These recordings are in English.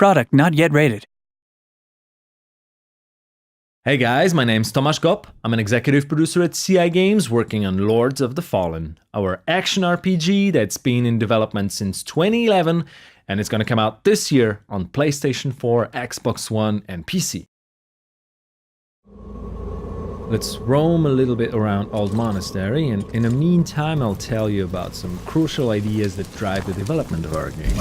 Product not yet rated. Hey guys, my name's Tomasz Gop. I'm an executive producer at CI Games working on Lords of the Fallen, our action RPG that's been in development since 2011 and it's gonna come out this year on PlayStation 4, Xbox One and PC. Let's roam a little bit around Old Monastery, and in the meantime I'll tell you about some crucial ideas that drive the development of our game.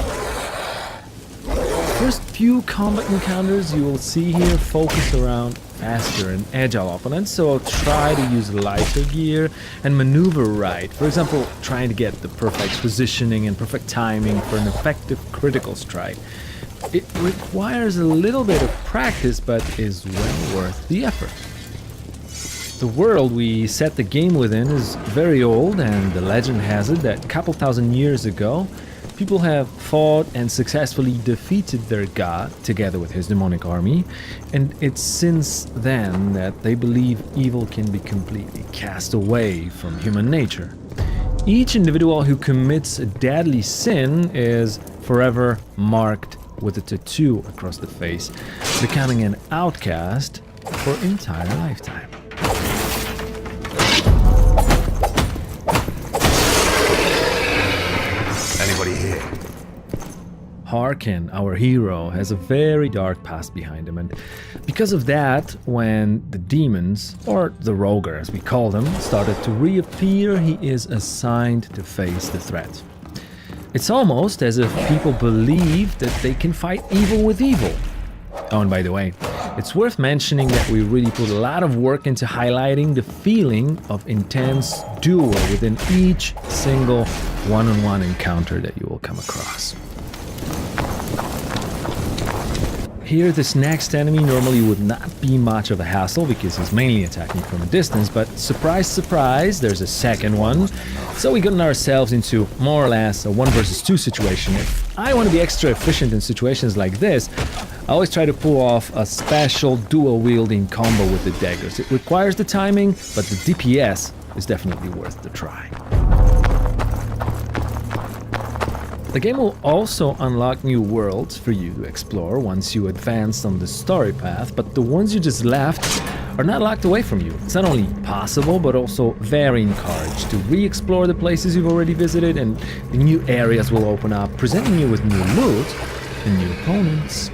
First few combat encounters you will see here focus around faster and agile opponents, so I'll try to use lighter gear and maneuver right. For example, trying to get the perfect positioning and perfect timing for an effective critical strike. It requires a little bit of practice, but is well worth the effort. The world we set the game within is very old, and the legend has it that a couple thousand years ago, people have fought and successfully defeated their god together with his demonic army, and it's since then that they believe evil can be completely cast away from human nature. Each individual who commits a deadly sin is forever marked with a tattoo across the face, becoming an outcast for an entire lifetime. Anybody here? Harkin, our hero, has a very dark past behind him, and because of that, when the demons, or the Roger as we call them, started to reappear, he is assigned to face the threat. It's almost as if people believe that they can fight evil with evil. Oh, and by the way, it's worth mentioning that we really put a lot of work into highlighting the feeling of intense duel within each single one-on-one encounter that you will come across. Here, this next enemy normally would not be much of a hassle because he's mainly attacking from a distance, but surprise, surprise, there's a second one. So we gotten ourselves into more or less a 1 versus 2 situation. If I want to be extra efficient in situations like this, I always try to pull off a special dual-wielding combo with the daggers. It requires the timing, but the DPS is definitely worth the try. The game will also unlock new worlds for you to explore once you advance on the story path, but the ones you just left are not locked away from you. It's not only possible, but also very encouraged to re-explore the places you've already visited, and the new areas will open up, presenting you with new loot and new opponents.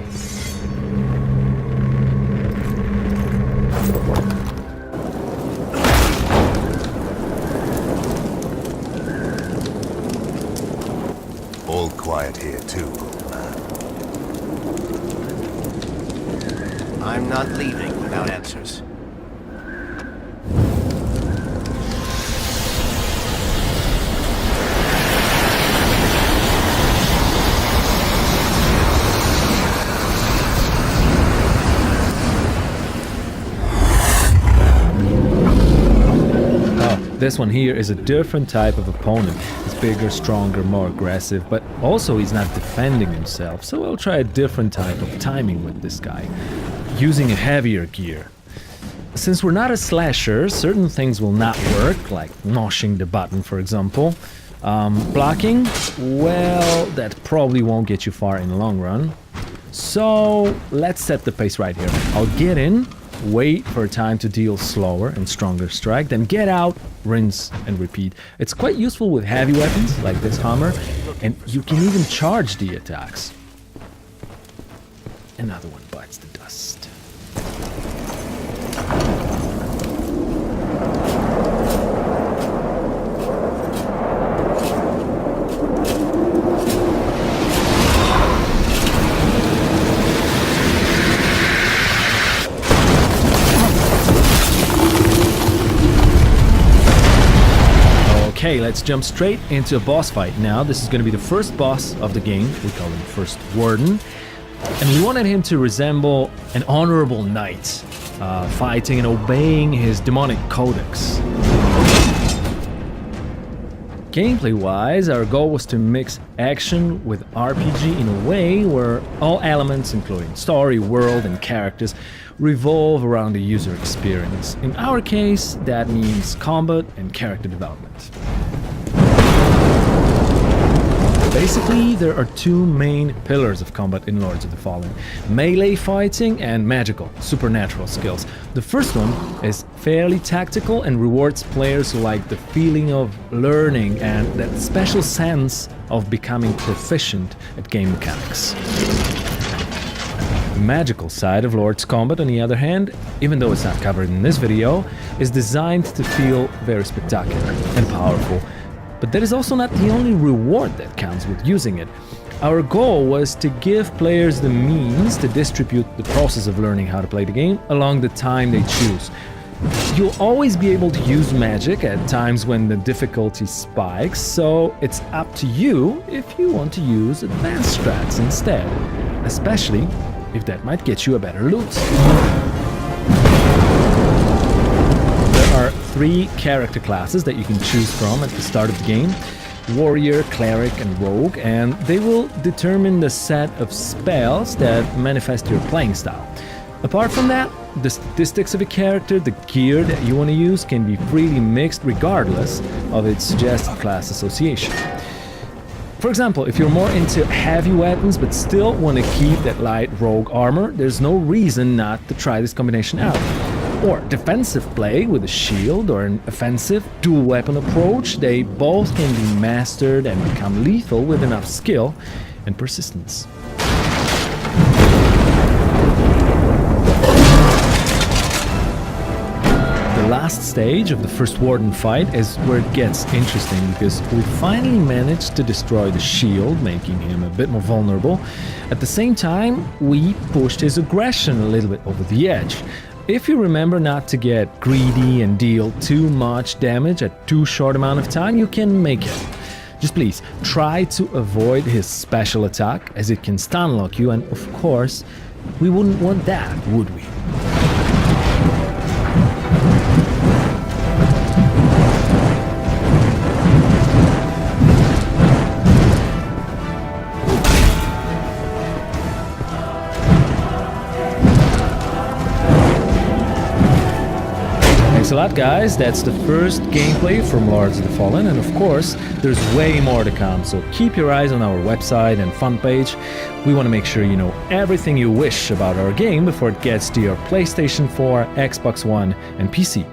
All quiet here too, old man. I'm not leaving without answers. This one here is a different type of opponent. He's bigger, stronger, more aggressive, but also he's not defending himself, so we'll try a different type of timing with this guy, using a heavier gear. Since we're not a slasher, certain things will not work, like mashing the button, for example. Blocking, well, that probably won't get you far in the long run. So let's set the pace right here. I'll get in, wait for a time to deal slower and stronger strike, then get out, rinse and repeat. It's quite useful with heavy weapons like this hammer, and you can even charge the attacks. Another one bites the dust. Okay, let's jump straight into a boss fight now. This is going to be the first boss of the game. We call him First Warden. And we wanted him to resemble an honorable knight, fighting and obeying his demonic codex. Gameplay-wise, our goal was to mix action with RPG in a way where all elements, including story, world, and characters, revolve around the user experience. In our case, that means combat and character development. Basically, there are two main pillars of combat in Lords of the Fallen: melee fighting and magical, supernatural skills. The first one is fairly tactical and rewards players who like the feeling of learning and that special sense of becoming proficient at game mechanics. The magical side of Lord's Combat, on the other hand, even though it's not covered in this video, is designed to feel very spectacular and powerful. But that is also not the only reward that counts with using it. Our goal was to give players the means to distribute the process of learning how to play the game along the time they choose. You'll always be able to use magic at times when the difficulty spikes, so it's up to you if you want to use advanced strats instead, especially if that might get you a better loot. There are 3 character classes that you can choose from at the start of the game: Warrior, Cleric and Rogue, and they will determine the set of spells that manifest your playing style. Apart from that, the statistics of a character, the gear that you want to use, can be freely mixed regardless of its suggested class association. For example, if you're more into heavy weapons but still want to keep that light rogue armor, there's no reason not to try this combination out. Or defensive play with a shield or an offensive dual weapon approach, they both can be mastered and become lethal with enough skill and persistence. The last stage of the first Warden fight is where it gets interesting, because we finally managed to destroy the shield, making him a bit more vulnerable. At the same time, we pushed his aggression a little bit over the edge. If you remember not to get greedy and deal too much damage at too short amount of time, you can make it. Just please try to avoid his special attack, as it can stun lock you, and of course, we wouldn't want that, would we? Thanks a lot, guys. That's the first gameplay from Lords of the Fallen, and of course, there's way more to come, so keep your eyes on our website and fun page. We want to make sure you know everything you wish about our game before it gets to your PlayStation 4, Xbox One, and PC.